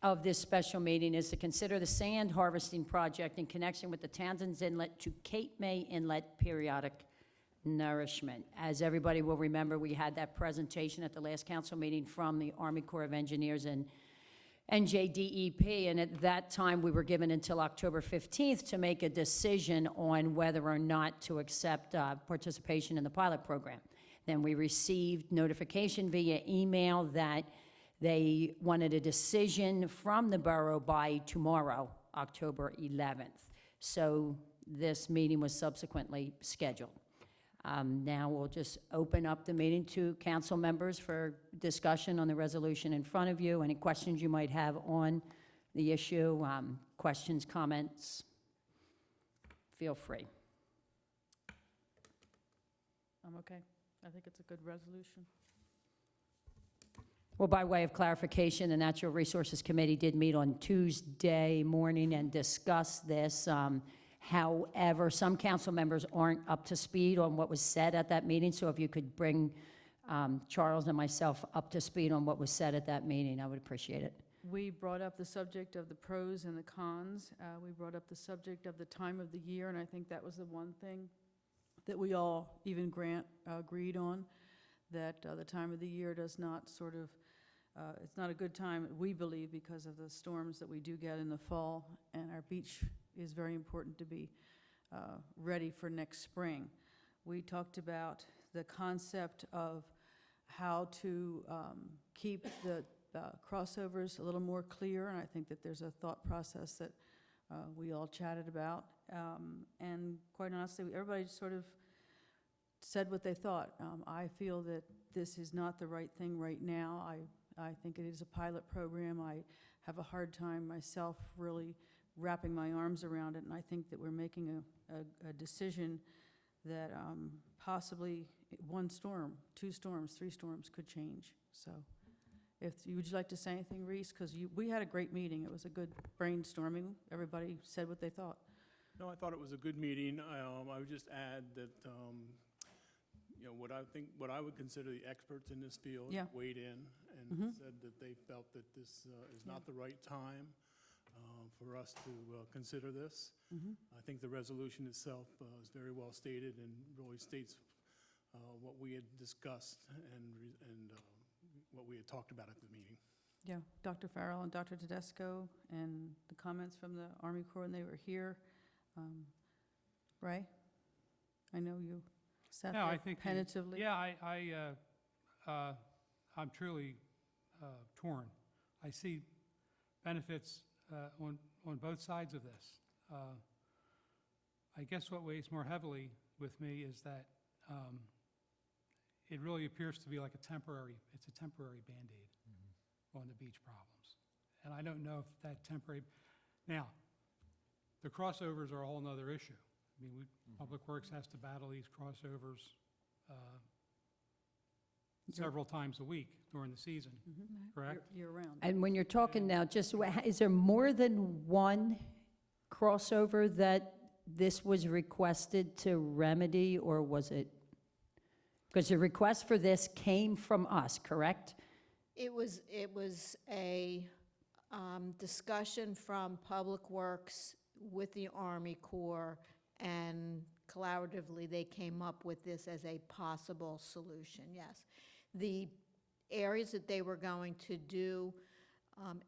of this special meeting is to consider the sand harvesting project in connection with the Townsend's Inlet to Cape May Inlet periodic nourishment. As everybody will remember, we had that presentation at the last council meeting from the Army Corps of Engineers and NJDEP, and at that time, we were given until October 15th to make a decision on whether or not to accept participation in the pilot program. Then we received notification via email that they wanted a decision from the borough by tomorrow, October 11th. So this meeting was subsequently scheduled. Now we'll just open up the meeting to council members for discussion on the resolution in front of you. Any questions you might have on the issue, questions, comments, feel free. I'm okay. I think it's a good resolution. Well, by way of clarification, the Natural Resources Committee did meet on Tuesday morning and discuss this. However, some council members aren't up to speed on what was said at that meeting, so if you could bring Charles and myself up to speed on what was said at that meeting, I would appreciate it. We brought up the subject of the pros and the cons. We brought up the subject of the time of the year, and I think that was the one thing that we all, even Grant, agreed on, that the time of the year does not sort of, it's not a good time, we believe, because of the storms that we do get in the fall, and our beach is very important to be ready for next spring. We talked about the concept of how to keep the crossovers a little more clear, and I think that there's a thought process that we all chatted about. And quite honestly, everybody sort of said what they thought. I feel that this is not the right thing right now. I think it is a pilot program. I have a hard time myself really wrapping my arms around it, and I think that we're making a decision that possibly one storm, two storms, three storms could change. So would you like to say anything, Reese? Because we had a great meeting. It was a good brainstorming. Everybody said what they thought. No, I thought it was a good meeting. I would just add that, what I would consider the experts in this field Yeah. weighed in and said that they felt that this is not the right time for us to consider this. I think the resolution itself is very well stated and really states what we had discussed and what we had talked about at the meeting. Yeah, Dr. Farrell and Dr. Tedesco, and the comments from the Army Corps when they were here. Ray, I know you sat No, I there think penitently. Yeah, I'm truly torn. I see benefits on both sides of this. I guess what weighs more heavily with me is that it really appears to be like it's a temporary Band-Aid on the beach problems. And I don't know if that temporary, now, the crossovers are a whole nother issue. I mean, Public Works has to battle these crossovers several times a week during the season, correct? Year-round. And when you're talking now, just, is there more than one crossover that this was requested to remedy, or was it? Because the request for this came from us, correct? It was a discussion from Public Works with the Army Corps, and collaboratively, they came up with this as a possible solution, yes. The areas that they were going to do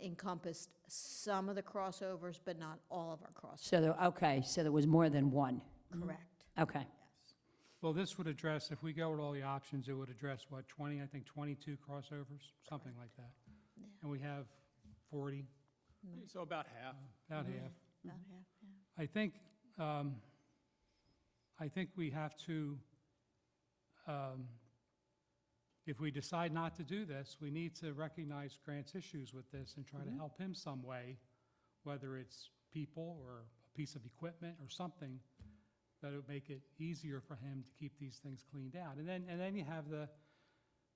encompassed some of the crossovers, but not all of our crossovers. So, so there was more than one. Correct. Okay. Yes. Well, this would address, if we go with all the options, it would address, what, 22 crossovers, something like that. Yeah. And we have 40, So about half. about half. About half, yeah. I think we have to, if we decide not to do this, we need to recognize Grant's issues with this and try to help him some way, whether it's people or a piece of equipment or something that would make it easier for him to keep these things cleaned out. And then you have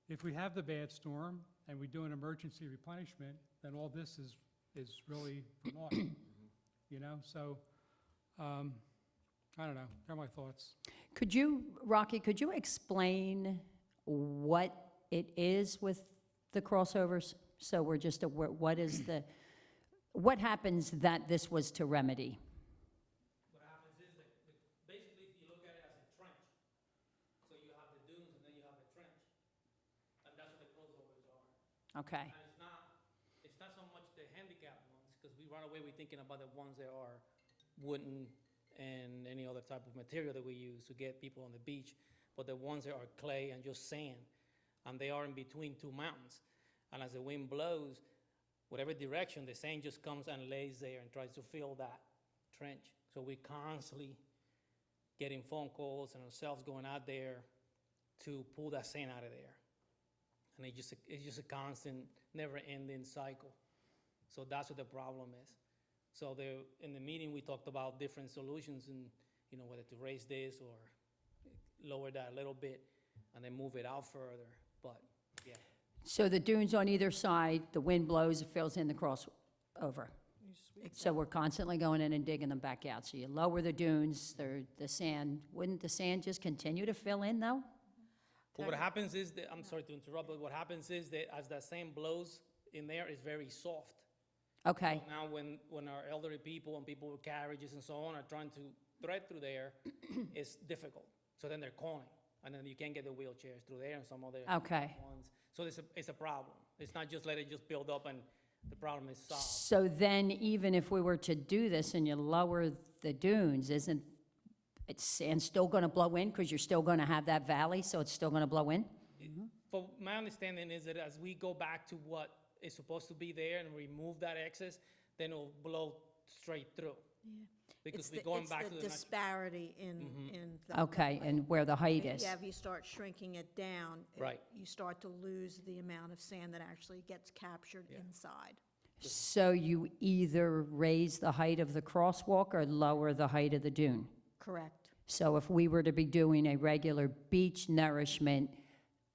if we have the bad storm and we do an emergency replenishment, then all this is really for naught, So, I don't know. They're my thoughts. Could you, Rocky, could you explain what it is with the crossovers? So we're just aware, what is what happens that this was to remedy? What happens is that, basically, if you look at it as a trench, so you have the dunes and then you have the trench, and that's what the crossovers are. Okay, And it's not so much the handicap ones, because we run away, we're thinking about the ones that are wooden and any other type of material that we use to get people on the beach, but the ones that are clay and just sand, and they are in between two mountains. And as the wind blows, whatever direction, the sand just comes and lays there and tries to fill that trench. So we constantly getting phone calls and ourselves going out there to pull that sand out of there. And it's just a constant, never-ending cycle. So that's what the problem is. So in the meeting, we talked about different solutions and, you know, whether to raise this or lower that a little bit and then move it out further, but, yeah. so the dunes on either side, the wind blows, it fills in the crossover. So we're constantly going in and digging them back out. So you lower the dunes, the sand, wouldn't the sand just continue to fill in, though? But what happens is that, I'm sorry to interrupt, but what happens is that as that sand blows in there, it's very soft. Okay, So now when our elderly people and people with carriages and so on are trying to thread through there, it's difficult. So then they're calling, and then you can't get the wheelchairs through there and some other okay. ones. So it's a problem. It's not just let it just build up and the problem is solved. So then, even if we were to do this and you lower the dunes, isn't sand still going to blow in? Because you're still going to have that valley, so it's still going to blow in? For my understanding is that as we go back to what is supposed to be there and remove that excess, then it'll blow straight through. Because we're going back to the It's the next. disparity in the. Okay, and where the height is? Yeah, if you start shrinking it down. Right. You start to lose the amount of sand that actually gets captured inside. So you either raise the height of the crosswalk or lower the height of the dune? Correct. So if we were to be doing a regular beach nourishment,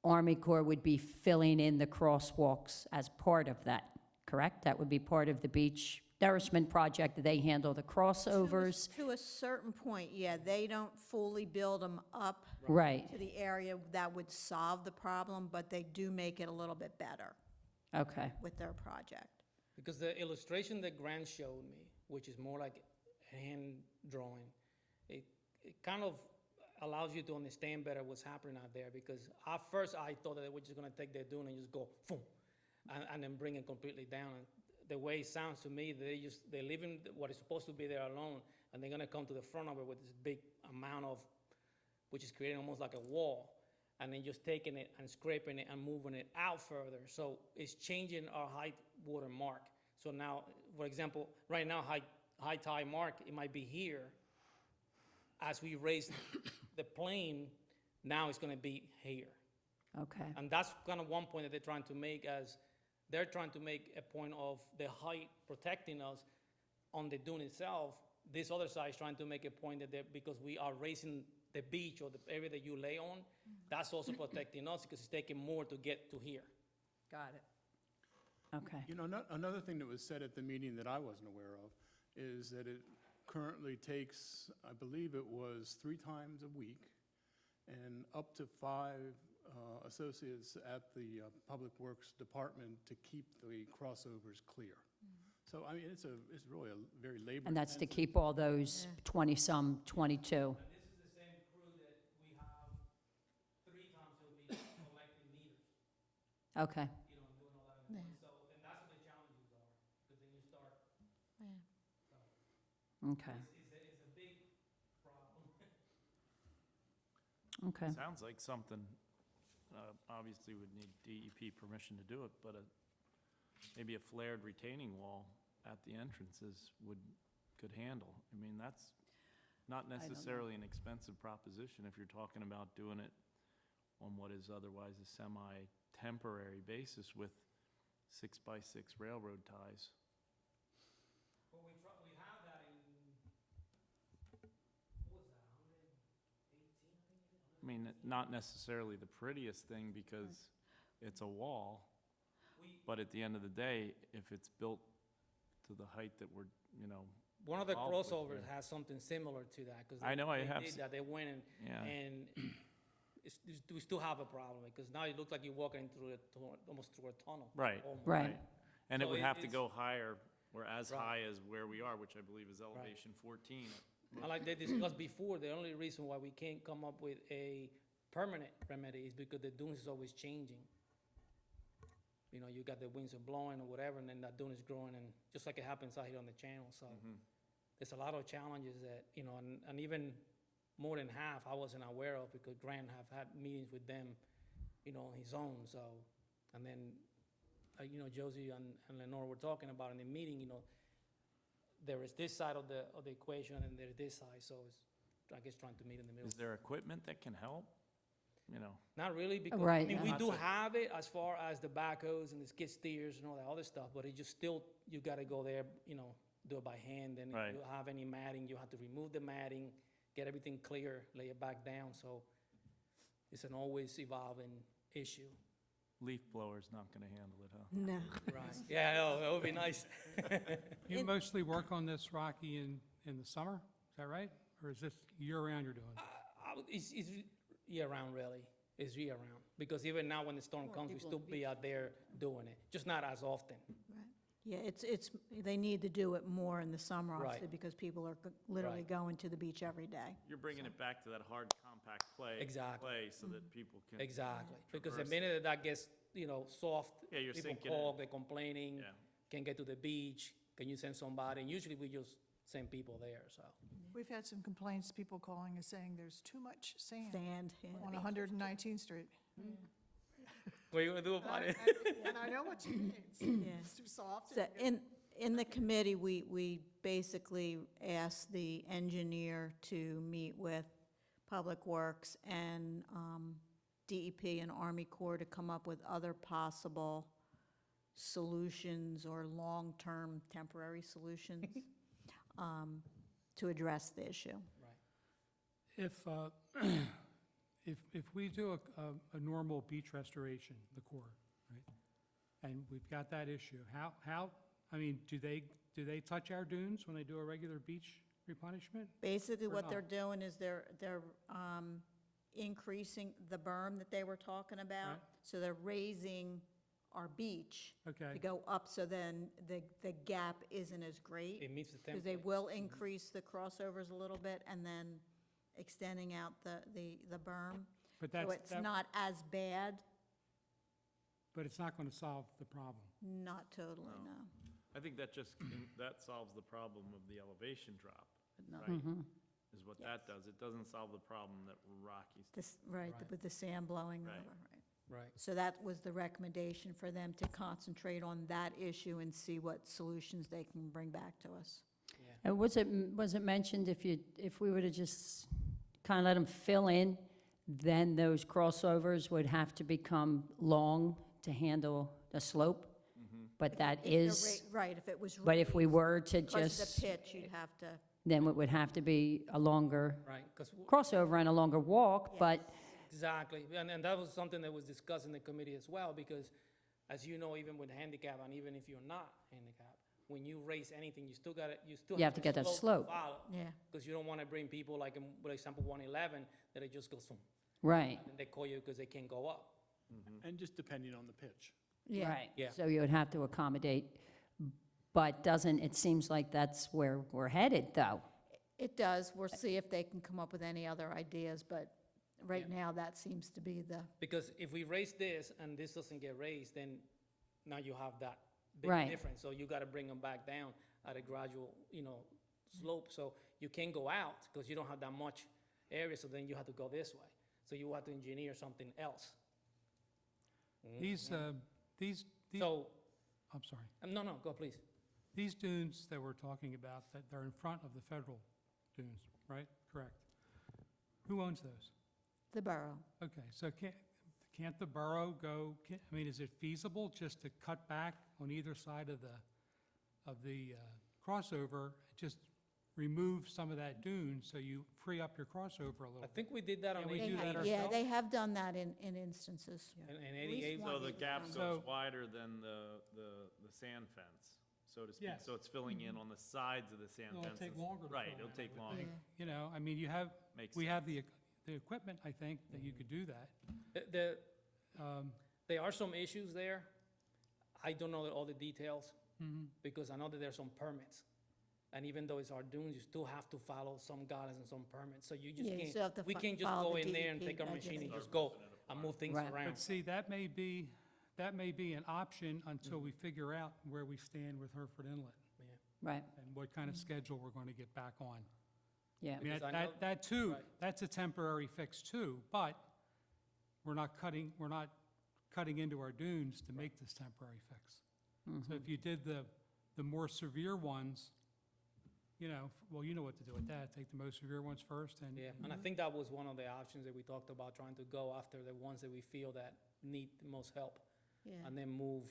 Army Corps would be filling in the crosswalks as part of that, correct? That would be part of the beach nourishment project. They handle the crossovers? To a certain point, yeah, they don't fully build them up Right, to the area that would solve the problem, but they do make it a little bit better okay. with their project. Because the illustration that Grant showed me, which is more like hand drawing, it kind of allows you to understand better what's happening out there. Because at first I thought that they were just gonna take their dune and just go, boom, and then bring it completely down. And the way it sounds to me, they're leaving what is supposed to be there alone, and they're gonna come to the front of it with this big amount of, which is creating almost like a wall, and then just taking it and scraping it and moving it out further. So it's changing our high water mark. So now, for example, right now, high tide mark, it might be here. As we raise the plane, now it's gonna be here. Okay, And that's kind of one point that they're trying to make, as they're trying to make a point of the height protecting us on the dune itself. This other side is trying to make a point that because we are raising the beach or the area that you lay on, that's also protecting us because it's taking more to get to here. got it. Okay, You know, another thing that was said at the meeting that I wasn't aware of is that it currently takes, I believe it was 3 times a week, and up to 5 associates at the Public Works Department to keep the crossovers clear. So, I mean, it's really a very labor-intensive. and that's to keep all those 20-some, 22? And this is the same crew that we have 3 times a week collecting meters, Okay, you know, and doing all that. So, and that's what the challenges are, because then you start, okay, it's a big problem. okay. Sounds like something, obviously would need DEP permission to do it, but maybe a flared retaining wall at the entrances could handle. I mean, that's not don't know. necessarily an expensive proposition if you're talking about doing it on what is otherwise a semi-temporary basis with 6x6 railroad ties. Well, we have that in, what was that, 118, I think it is? I mean, not necessarily the prettiest thing because it's a wall, but at the end of the day, if it's built to the height that we're, One of the involved with crossovers there. has something similar to that, because I know, I have did s- that, they went Yeah. and we still have a problem, because now it looks like you're walking through almost through a tunnel. Right. almost. Right. And it So would have to it's- go higher We're as Right. high as where we are, which I believe is elevation 14. And like they discussed before, the only reason why we can't come up with a permanent remedy is because the dunes is always changing. You know, you got the winds are blowing or whatever, and then that dune is growing, and just like it happens out here on the channel, so. There's a lot of challenges that, you know, and even more than half I wasn't aware of because Grant have had meetings with them, you know, on his own, so. And then, you know, Josie and Lenore were talking about in the meeting, you know, there is this side of the equation and there's this side, so it's, I guess, trying to meet in the middle. Is there equipment that can help? You know, Not really, because, I Right. mean, we Not do to- have it as far as the backhoes and the skid steers and all that other stuff, but it just still, you gotta go there, you know, do it by hand, and Right. if you have any matting, you have to remove the matting, get everything clear, lay it back down, so it's an always evolving issue. leaf blower's not gonna handle it, huh? No. Right. Yeah, I know, that would be nice. You mostly work on this, Rocky, in the summer, is that right? Or is this year-round you're doing? It's year-round, really. It's year-round, because even now when the storm More comes, we people still on the be out there doing it, just not as often. Yeah, they need to do it more in the summer, Right. obviously, because people are literally Right. going to the beach every day. You're bringing it back to that hard, compact Exactly. clay so that people can. Exactly, because the Traverse minute that gets, you know, soft, Yeah, you're people sinking call, in. they're complaining, Yeah. can't get to the beach, can you send somebody? And usually we just send people there, so. We've had some complaints, people calling us saying there's too much sand Sand, yeah. on 119th Street. What are you gonna do about it? And I know what you mean. It's- Yeah. It's too soft. So in the committee, we basically asked the engineer to meet with Public Works and DEP and Army Corps to come up with other possible solutions or long-term temporary solutions to address the issue. If, if we do a normal beach restoration, the Corps, right? And we've got that issue, how, I mean, do they touch our dunes when they do a regular beach replenishment? Basically, Or what they're not? doing is they're increasing the berm that they were talking about. Right. So they're raising our beach Okay, to go up, so then the gap isn't as great. It meets the Because they template. will increase the crossovers a little bit and then extending out the berm. but So it's not as bad, but it's not going to solve the problem. not totally, No. no. I think that just, that solves the problem of the elevation drop, But not- right? Mhm. Is what that does. It doesn't solve the problem that Rocky's. Right, Right. with the sand blowing Right. over, right. Right. So that was the recommendation for them to concentrate on that issue and see what solutions they can bring back to us. Yeah. And was it mentioned if we were to just kind of let them fill in, then those crossovers would have to become long to handle the slope? But that If the is, Right, if it was. but if we raised were to because of just, the pitch, you'd have to. then it would have to be a longer Right, because, crossover and a longer walk, but exactly, and that was something that was discussed in the committee as well, because as you know, even with handicap, and even if you're not handicapped, when you raise anything, you still You have to get that slope. follow. Yeah. Because you don't want to bring people like, in, for example, 111, that it just goes from, right, and they call you because they can't go up. And just depending on the pitch. Yeah. right. Yeah. So you would have to accommodate, but it seems like that's where we're headed, though. It does. We'll see if they can come up with any other ideas, but right Yeah. now, that seems to be the, Because if we raise this and this doesn't get raised, then now you have that big Right. difference. So you got to bring them back down at a gradual, slope. So you can't go out because you don't have that much area, so then you have to go this way. So you have to engineer something else. These, So, I'm sorry, no, go, please. these dunes that we're talking about, that they're in front of the federal dunes, right? Correct. Who owns those? the borough. Okay, so can't the borough go, I mean, is it feasible just to cut back on either side of the crossover, just remove some of that dune so you free up your crossover a I little? think we did that on Can we They do ADA. that Yeah, ourselves? they have done that in instances. And least 88, one. So the gap goes So- wider than the sand fence, so to speak. Yes. So it's filling in on the sides of the sand It'll fence. take longer to Right, fill it'll in, take I would longer. think. You know, I mean, Makes we sense. have the equipment, I think, that you could do that. there are some issues there. I don't know all the details, because I know that there's some permits. And even though it's our dunes, you still have to follow some guidelines and some permits. So you just Yeah, you still have to we can't just follow go the in there and DEP take our machine and regulations. just go and move things Right. around. But see, that may be an option until we figure out where we stand with Hereford Inlet Right, and what kind of schedule we're going to get back on. yeah. I mean, Because I know- that too, right. that's a temporary fix too, but we're not cutting into our dunes to make this temporary fix. So if you did the more severe ones, you know, well, you know what to do with that, take the most severe ones first and. Yeah, and I think that was one of the options that we talked about, trying to go after the ones that we feel that need the most help, Yeah, and then move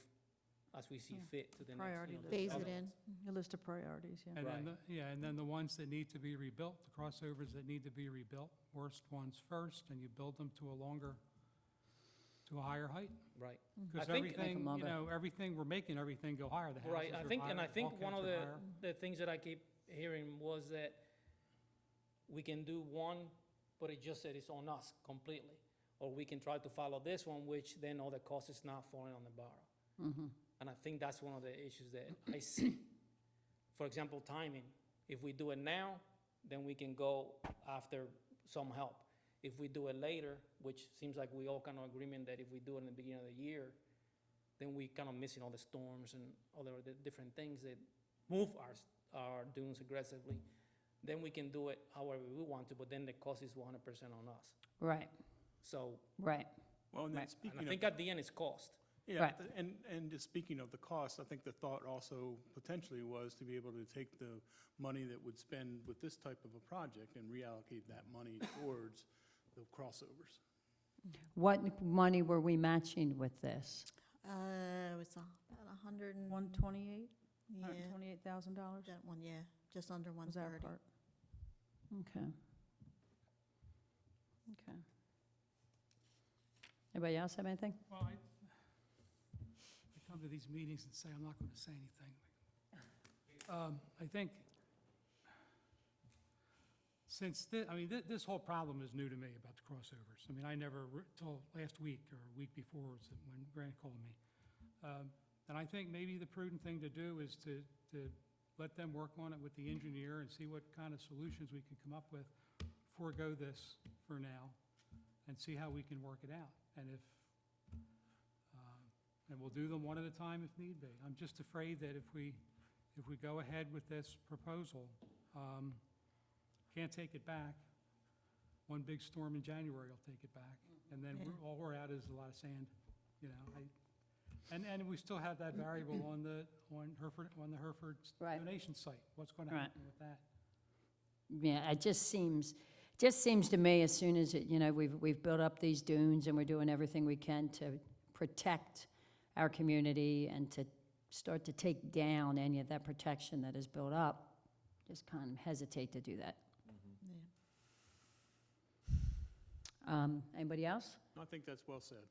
as we see Yeah. fit to the next, Priority you know, list. the phase other it in. ones. A list of priorities, yeah. And then, Right. and then the ones that need to be rebuilt, the crossovers that need to be rebuilt, worst ones first, and you build them to a higher height. Right. Because I think- everything, you longer. know, we're making everything go higher, the houses Right, I are think, higher, and I think one of bulkheads are higher. the things that I keep hearing was that we can do one, but it just said it's on us completely. Or we can try to follow this one, which then all the cost is not falling on the borough. And I think that's one of the issues that I see. For example, timing. If we do it now, then we can go after some help. If we do it later, which seems like we all kind of agreement that if we do it in the beginning of the year, then we kind of missing all the storms and other the different things that move our dunes aggressively. Then we can do it however we want to, but then the cost is 100% on us. Right, So, right. Well, and then Right. and speaking I of. think at the end it's cost. Yeah, Right. and just speaking of the cost, I think the thought also potentially was to be able to take the money that would spend with this type of a project and reallocate that money towards the crossovers. What money were we matching with this? It was about 100 and, 128, yeah, $128,000 that one, yeah, just under was our 130. part. Okay. Okay. Anybody else have anything? Well, I come to these meetings and say I'm not going to say anything. I think since, this whole problem is new to me about the crossovers. I mean, I never, till last week or a week before was when Grant called me. And I think maybe the prudent thing to do is to let them work on it with the engineer and see what kind of solutions we can come up with, forego this for now, and see how we can work it out. And we'll do them one at a time if need be. I'm just afraid that if we go ahead with this proposal, can't take it back. One big storm in January will take it back, and then Yeah. all we're out is a lot of sand, you know. And we still have that variable on the Hereford Right. donation site. What's going to Right. happen with that? Yeah, it just seems to me, as soon as, we've built up these dunes and we're doing everything we can to protect our community and to start to take down any of that protection that is built up, just kind of hesitate to do that. Yeah. Anybody else? I think that's well said.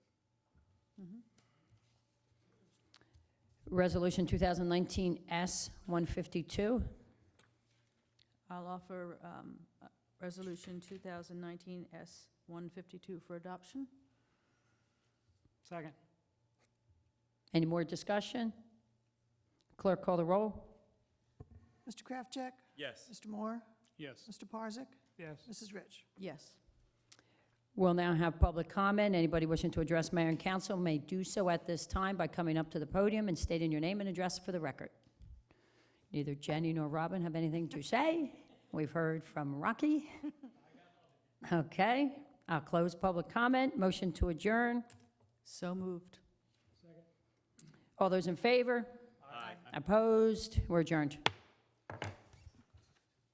Resolution 2019 S-152. I'll offer Resolution 2019 S-152 for adoption. Second. Any more discussion? Clerk, call the roll. Mr. Kraftcheck? Yes. Mr. Moore? Yes. Mr. Parzak? Yes. Mrs. Rich? Yes. We'll now have public comment. Anybody wishing to address mayor and council may do so at this time by coming up to the podium and stating your name and address for the record. Neither Jenny nor Robin have anything to say. We've heard from Rocky. Okay, I'll close public comment. Motion to adjourn. So moved. All those in favor? Opposed? We're adjourned.